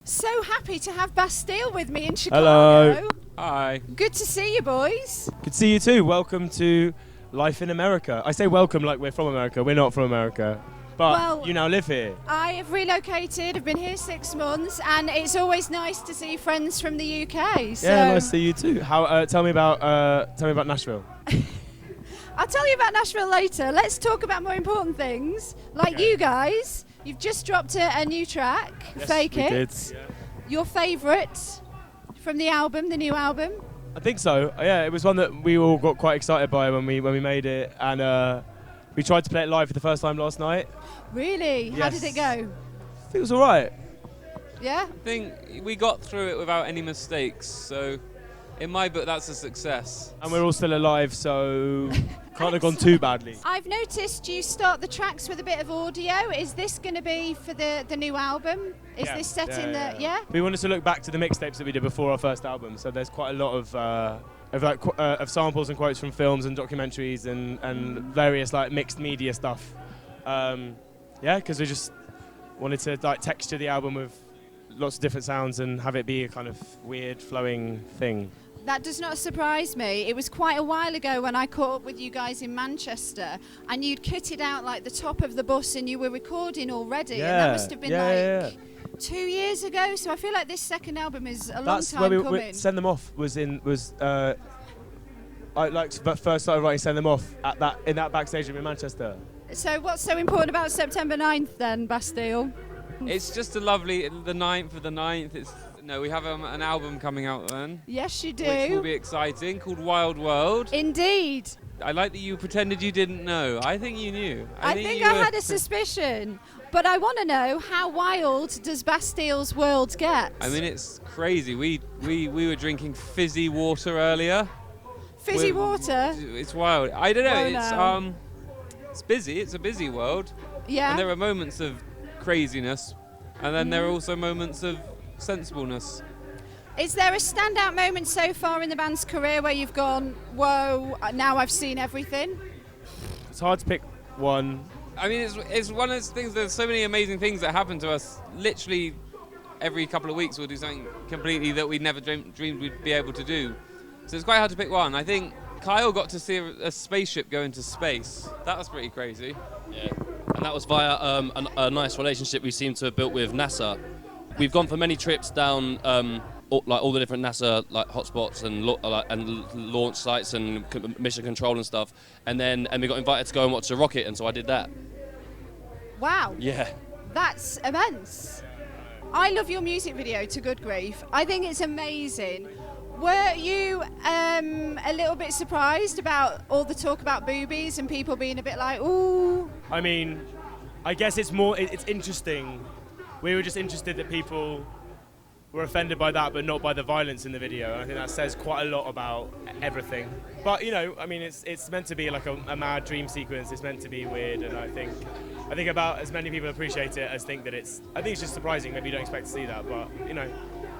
So happy to have Bastille with me in Chicago. Hello. Hi. Good to see you, boys. Good to see you too. Welcome to Life in America. I say welcome like we're from America. We're not from America. But you now live here. I have relocated. I've been here 6 months, and it's always nice to see friends from the UK. So Yeah, nice to see you too. How? Tell me about Nashville. I'll tell you about Nashville later. Let's talk about more important things, like you guys. You've just dropped a new track, Yes, Fake we It. did. Your favourite from the album, the new album? I think so. Yeah, it was one that we all got quite excited by when we made it, and we tried to play it live for the first time last night. Really? How did it go? I think it was all right. Yeah? I think we got through it without any mistakes, so in my book that's a success. And we're all still alive, so can't have gone too badly. I've noticed you start the tracks with a bit of audio. Is this going to be for the new album? Is this set in the... Yeah? We wanted to look back to the mixtapes that we did before our first album, so there's quite a lot of samples and quotes from films and documentaries and various like mixed media stuff. Because we just wanted to like texture the album with lots of different sounds and have it be a kind of weird flowing thing. That does not surprise me. It was quite a while ago when I caught up with you guys in Manchester, and you'd kitted out like the top of the bus and you were recording already, and that must have been 2 years ago. So I feel like this second album is a long time coming. Where Send Them Off I first started writing Send Them Off in that backstage room in Manchester. So what's so important about September 9th then, Bastille? It's just a lovely, the 9th of the 9th. We have an album coming out then. Yes, you do. Which will be exciting, called Wild World. Indeed. I like that you pretended you didn't know. I think you knew. I think I had a suspicion. But I want to know, how wild does Bastille's world get? I mean, it's crazy. We were drinking fizzy water earlier. Fizzy water? It's wild. I don't know. It's busy. It's a busy world. Yeah. And there are moments of craziness, and then there are also moments of sensibleness. Is there a standout moment so far in the band's career where you've gone, whoa, now I've seen everything? It's hard to pick one. I mean, it's one of those things. There's so many amazing things that happen to us. Literally, every couple of weeks we'll do something completely that we'd never dreamed we'd be able to do. So it's quite hard to pick one. I think Kyle got to see a spaceship go into space. That was pretty crazy. Yeah, and that was via a nice relationship we seem to have built with NASA. We've gone for many trips down all the different NASA like hotspots and launch sites and mission control and stuff, and we got invited to go and watch a rocket, and so I did that. Wow. Yeah. That's immense. I love your music video, To Good Grief. I think it's amazing. Were you a little bit surprised about all the talk about boobies and people being a bit like, ooh? I mean, I guess it's interesting. We were just interested that people were offended by that, but not by the violence in the video. And I think that says quite a lot about everything. But I mean, it's meant to be like a mad dream sequence. It's meant to be weird, and I think about as many people appreciate it as think that it's. I think it's just surprising. Maybe you don't expect to see that, but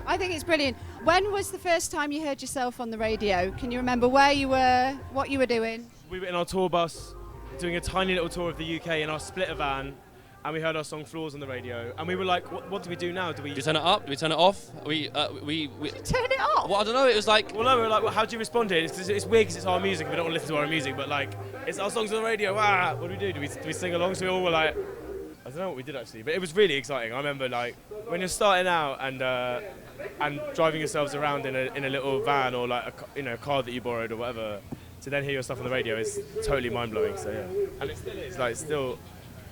I think it's brilliant. When was the first time you heard yourself on the radio? Can you remember where you were, what you were doing? We were in our tour bus, doing a tiny little tour of the UK in our splitter van, and we heard our song Flaws on the radio, and we were like, what do we do now? Do we turn it up? Do we turn it off? We turn it off? Well, I don't know. It was like... Well, no, we were like, how do you respond to it? It's weird because it's our music. We don't want to listen to our own music, but like, it's our songs on the radio. What do we do? Do we sing along? So we all were like, I don't know what we did actually, but it was really exciting. I remember like when you're starting out and driving yourselves around in a little van or like a car that you borrowed or whatever, to then hear your stuff on the radio is totally mind blowing. So yeah, and it still is. Like still,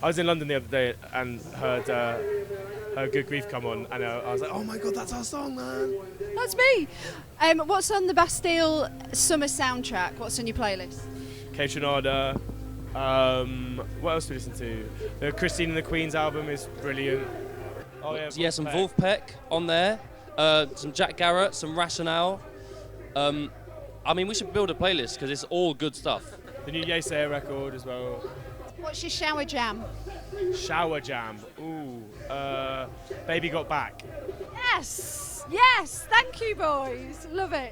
I was in London the other day and heard Good Grief come on, and I was like, oh my god, that's our song, man. That's me. What's on the Bastille summer soundtrack? What's on your playlist? Kate Trinada. What else do we listen to? The Christine and the Queen's album is brilliant. Oh yeah, some Wolfpack on there. Some Jack Garrett, some Rationale. I mean, we should build a playlist because it's all good stuff. The new Yesayer record as well. What's your shower jam? Shower jam. Ooh. Baby Got Back. Yes. Yes. Thank you, boys. Love it.